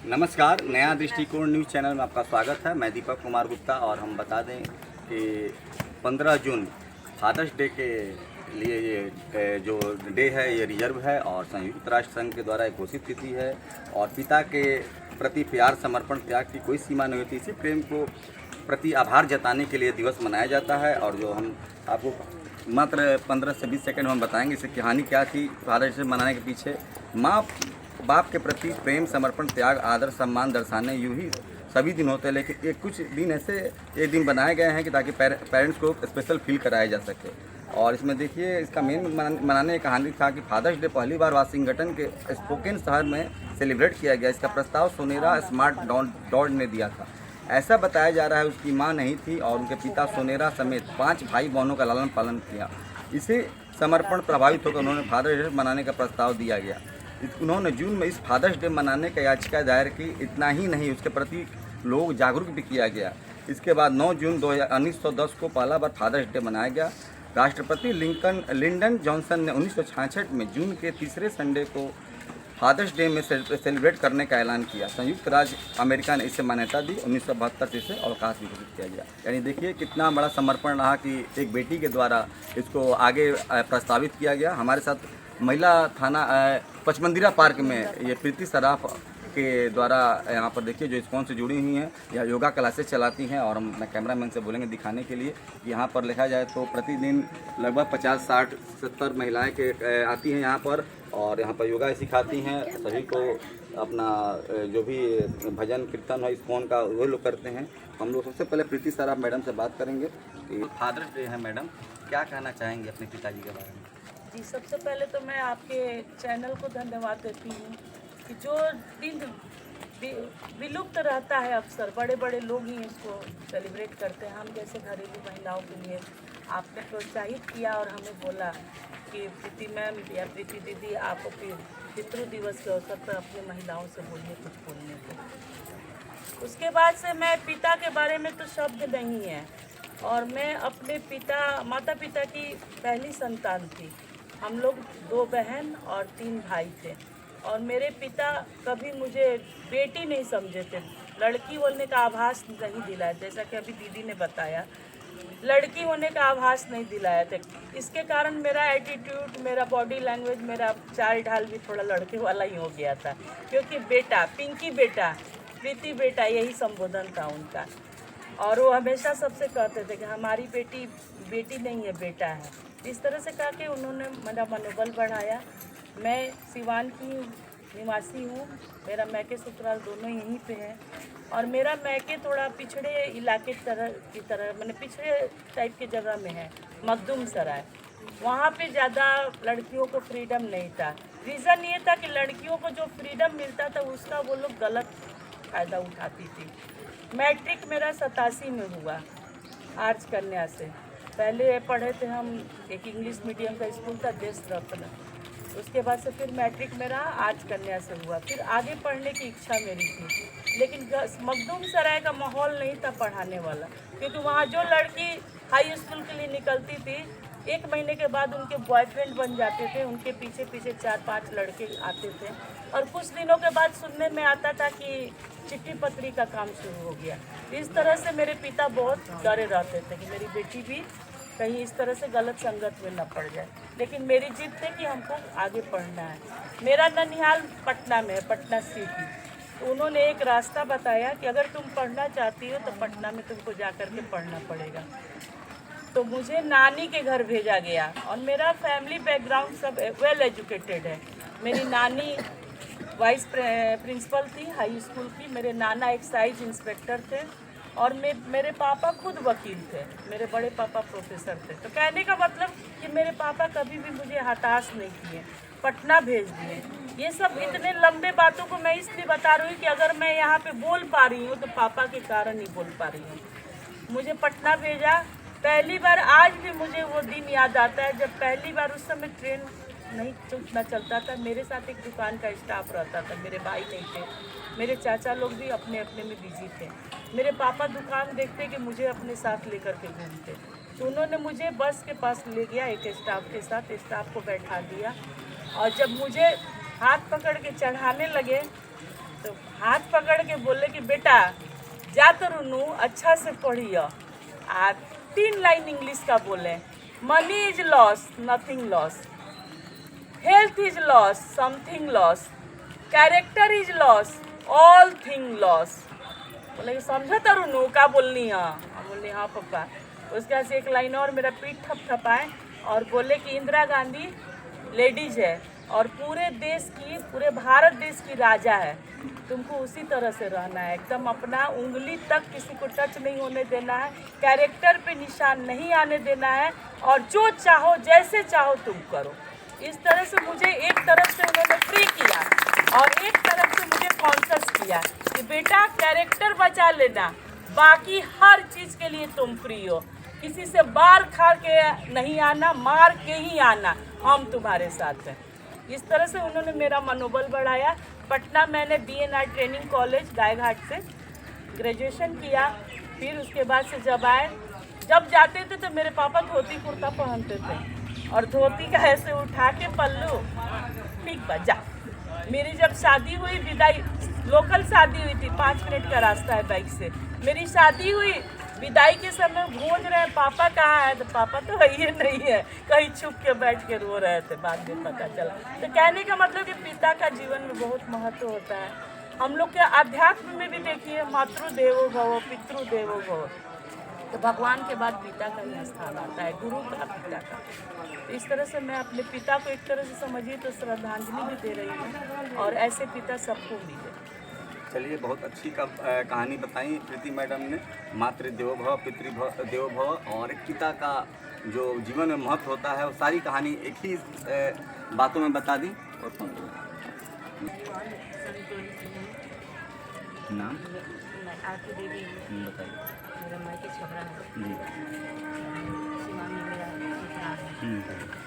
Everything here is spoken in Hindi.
नमस्कार, नया दृष्टिकोण न्यूज़ चैनल में आपका स्वागत है। मैं दीपक कुमार गुप्ता और हम बता दें कि 15 जून फादर्स डे के लिए ये जो डे है ये रिजर्व है और संयुक्त राष्ट्र संघ के द्वारा एक घोषित तिथि है और पिता के प्रति प्यार, समर्पण, त्याग की कोई सीमा नहीं होती। इसी प्रेम को प्रति आभार जताने के लिए दिवस मनाया जाता है। और जो हम आपको मात्र 15 से 20 सेकंड में हम बताएंगे इसकी कहानी क्या थी फादर्स डे मनाने के पीछे। माँ बाप के प्रति प्रेम, समर्पण, त्याग, आदर, सम्मान दर्शाने यूँ ही सभी दिन होते हैं, लेकिन ये कुछ दिन ऐसे ये दिन बनाए गए हैं कि ताकि पेरेंट्स को स्पेशल फील कराया जा सके। और इसमें देखिए इसका मेन मनाने की कहानी था कि फादर्स डे पहली बार वाशिंगटन के स्पोकेन शहर में सेलिब्रेट किया गया। इसका प्रस्ताव सोनेरा स्मार्ट डॉड ने दिया था। ऐसा बताया जा रहा है उसकी मां नहीं थी और उनके पिता सोनेरा समेत 5 भाई बहनों का लालन पालन किया। इसे समर्पण प्रभावित होकर उन्होंने फादर्स डे मनाने का प्रस्ताव दिया गया। उन्होंने जून में इस फादर्स डे मनाने का याचिका दायर की। इतना ही नहीं, उसके प्रति लोग जागरूक भी किया गया। इसके बाद 9 जून 1910 को पहला बार फादर्स डे मनाया गया। राष्ट्रपति लिंडन जॉनसन ने 1966 में जून के तीसरे संडे को फादर्स डे में सेलिब्रेट करने का ऐलान किया। संयुक्त राज्य अमेरिका ने इसे मान्यता दी। 1972 से इसे अवकाश भी घोषित किया गया। यानी देखिए कितना बड़ा समर्पण रहा कि एक बेटी के द्वारा इसको आगे प्रस्तावित किया गया। हमारे साथ महिला थाना पचमंदिरा पार्क में ये प्रीति सराफ के द्वारा यहाँ पर देखिए जो स्पॉन्स से जुड़ी हुई हैं या योगा क्लासेस चलाती हैं। और हम कैमरामैन से बोलेंगे दिखाने के लिए कि यहाँ पर लिखा जाए तो प्रतिदिन लगभग 50, 60, 70 महिलाएं के आती हैं यहाँ पर और यहाँ पर योगा सिखाती हैं सभी को। अपना जो भी भजन कीर्तन है स्पॉन का वो लोग करते हैं। हम लोग सबसे पहले प्रीति सराफ मैडम से बात करेंगे कि फादर्स डे है मैडम, क्या कहना चाहेंगे अपने पिताजी के बारे में? जी, सबसे पहले तो मैं आपके चैनल को धन्यवाद देती हूँ कि जो दिन विलुप्त रहता है अक्सर बड़े बड़े लोग ही इसको सेलिब्रेट करते हैं। हम जैसे घरेलू महिलाओं के लिए आपने प्रोत्साहित किया और हमें बोला कि प्रीति मैम या प्रीति दीदी आप पितृ दिवस के अवसर पर अपनी महिलाओं से बोलिए कुछ बोलने को। उसके बाद से मैं पिता के बारे में तो शब्द नहीं है और मैं अपने माता पिता की पहली संतान थी। हम लोग 2 बहन और 3 भाई थे और मेरे पिता कभी मुझे बेटी नहीं समझे थे। लड़की होने का आभास नहीं दिलाया, जैसा कि अभी दीदी ने बताया, लड़की होने का आभास नहीं दिलाया था। इसके कारण मेरा एटीट्यूड, मेरा बॉडी लैंग्वेज, मेरा चाल ढाल भी थोड़ा लड़के वाला ही हो गया था, क्योंकि बेटा, पिंकी बेटा, प्रीति बेटा, यही संबोधन था उनका। और वो हमेशा सबसे कहते थे कि हमारी बेटी नहीं है, बेटा है। इस तरह से कहा कि उन्होंने मेरा मनोबल बढ़ाया। मैं सिवान की निवासी हूँ, मेरा मैके ससुराल दोनों यहीं पे है और मेरा मैके थोड़ा पिछड़े इलाके की तरह मैंने पिछड़े टाइप की जगह में है, मखदूम सराय। वहाँ पे ज़्यादा लड़कियों को फ्रीडम नहीं था। रीज़न ये था कि लड़कियों को जो फ्रीडम मिलता था उसका वो लोग गलत फ़ायदा उठाती थी। मैट्रिक मेरा 87 में हुआ आर्च कन्या से। पहले पढ़े थे हम, एक इंग्लिश मीडियम का स्कूल था, देश रत्न। उसके बाद से फिर मैट्रिक मेरा आर्च कन्या से हुआ। फिर आगे पढ़ने की इच्छा मेरी थी, लेकिन मखदूम सराय का माहौल नहीं था पढ़ाने वाला, क्योंकि वहाँ जो लड़की हाई स्कूल के लिए निकलती थी 1 महीने के बाद उनके बॉयफ्रेंड बन जाते थे, उनके पीछे पीछे 4-5 लड़के आते थे और कुछ दिनों के बाद सुनने में आता था कि चिट्ठी पत्री का काम शुरू हो गया। इस तरह से मेरे पिता बहुत डरे रहते थे कि मेरी बेटी भी कहीं इस तरह से गलत संगत में न पड़ जाए। लेकिन मेरी जिद थी कि हमको आगे पढ़ना है। मेरा ननिहाल पटना में है, पटना सिटी। तो उन्होंने एक रास्ता बताया कि अगर तुम पढ़ना चाहती हो तो पटना में तुमको जा कर के पढ़ना पड़ेगा। तो मुझे नानी के घर भेजा गया और मेरा फैमिली बैकग्राउंड सब वेल एजुकेटेड है। मेरी नानी वाइस प्रिंसिपल थी हाई स्कूल की, मेरे नाना एक्साइज इंस्पेक्टर थे और मेरे पापा खुद वकील थे, मेरे बड़े पापा प्रोफेसर थे। तो कहने का मतलब कि मेरे पापा कभी भी मुझे हताश नहीं किए, पटना भेज दिए। ये सब इतने लंबे बातों को मैं इसलिए बता रही हूँ कि अगर मैं यहाँ पे बोल पा रही हूँ तो पापा के कारण ही बोल पा रही हूँ। मुझे पटना भेजा पहली बार। आज भी मुझे वो दिन याद आता है जब पहली बार, उस समय ट्रेन नहीं उतना चलता था, मेरे साथ एक दुकान का स्टाफ रहता था, मेरे भाई नहीं थे, मेरे चाचा लोग भी अपने अपने में बिजी थे। मेरे पापा दुकान देखते कि मुझे अपने साथ लेकर के घूमते, तो उन्होंने मुझे बस के पास ले गया एक स्टाफ के साथ, स्टाफ को बैठा दिया और जब मुझे हाथ पकड़ के चढ़ाने लगे तो हाथ पकड़ के बोले कि बेटा जा तो रुनू अच्छा से पढ़ियो। आ 3 लाइन इंग्लिश का बोले, money is loss nothing loss, health is loss something loss, character is loss all thing loss. बोले कि समझो तो रुनू का बोलनी है। हम बोले हाँ पापा। उसके बाद से एक लाइन और मेरा पीठ थपथपाए और बोले कि इंदिरा गांधी लेडीज है और पूरे देश की, पूरे भारत देश की राजा है। तुमको उसी तरह से रहना है, एकदम अपना उंगली तक किसी को टच नहीं होने देना है, कैरेक्टर पे निशान नहीं आने देना है और जो चाहो जैसे चाहो तुम करो। इस तरह से मुझे एक तरफ से उन्होंने फ्री किया और एक तरफ से मुझे कॉन्शियस किया कि बेटा कैरेक्टर बचा लेना, बाकी हर चीज़ के लिए तुम फ्री हो। किसी से बार खा के नहीं आना, मार के ही आना, हम तुम्हारे साथ हैं। इस तरह से उन्होंने मेरा मनोबल बढ़ाया। पटना मैंने BNR ट्रेनिंग कॉलेज गायघाट से ग्रेजुएशन किया। फिर उसके बाद से जब जाते थे तो मेरे पापा धोती कुर्ता पहनते थे और धोती का ऐसे उठा के पल्लू, ठीक बा जा। मेरी जब शादी हुई, विदाई लोकल शादी हुई थी, 5 मिनट का रास्ता है बाइक से। मेरी शादी हुई, विदाई के समय गूंज रहे पापा कहाँ है, तो पापा तो है ही नहीं है, कहीं छुप के बैठ के रो रहे थे। बाद में पता चला। तो कहने का मतलब कि पिता का जीवन में बहुत महत्व होता है। हम लोग के अध्यात्म में भी देखिए, मातृदेवो भव पितृदेवो भव, तो भगवान के बाद पिता का ही स्थान आता है, गुरु का, पिता का। तो इस तरह से मैं अपने पिता को एक तरह से समझिए तो श्रद्धांजलि भी दे रही हूँ और ऐसे पिता सबको मिले। चलिए, बहुत अच्छी कहानी बताई प्रीति मैडम ने। मातृ देवो भव, पितृ देवो भव और एक पिता का जो जीवन में महत्व होता है, वो सारी कहानी एक ही बातों में बता दी। और नाम आरती देवी बताइए। मेरा मायके छपरा है। जी। शिवानी मेरा ससुराल है।